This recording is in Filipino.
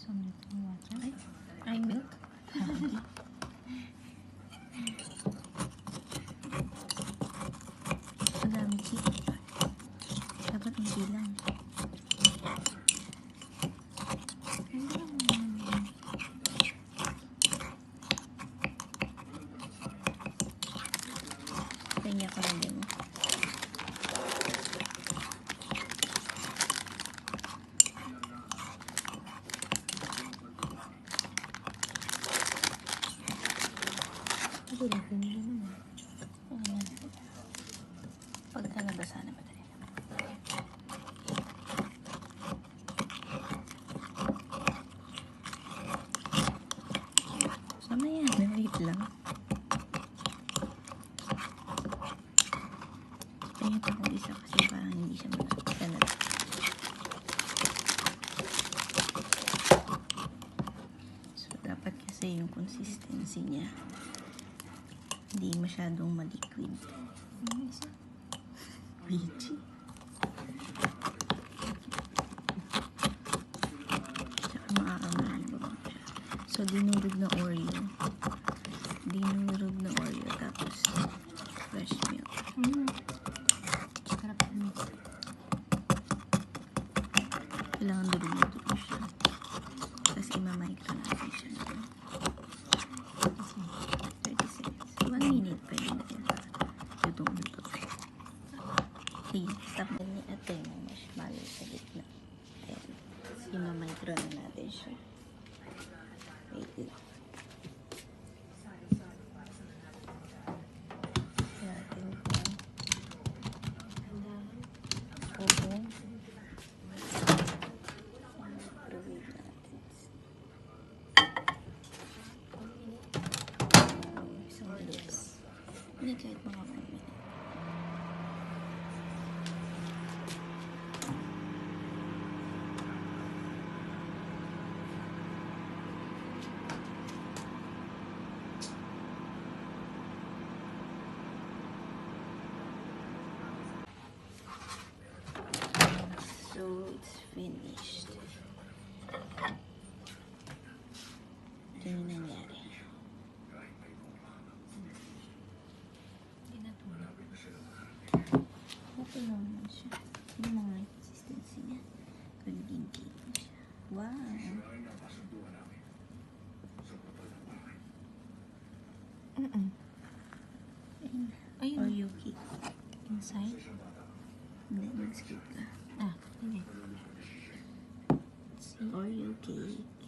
some little water. Ay, milk. Madami chip. Dapat ang bilang. Kanya ko lang din. Pagka nabasa na madali lang. Sama yan, wait lang. Tingnan ko kung isa kasi parang hindi siya malapit. So dapat kasi yung consistency niya hindi masyadong maliquid. Peachy. Tsaka maaaman ba siya. So dinurog na Oreo. Tapos fresh milk. Kailangan durog na siya. Tapos imamicro natin siya na 30 seconds. 1 minute pwede na yun. Lutong-luto. Okay, stop na ni ate yung marshmallow sa gitna. Ayan. Tapos imamicro na natin siya. Wait lang. Natin po. Opo. Hindi kahit mga 1 minute. So it's finished. Ito yung nangyari. Okay naman siya. Yung mga consistency niya. Naging cake na siya. Wow! Ayun. Oreo cake. Inside? Hindi, nag-skip ka. Hindi. Oreo cake.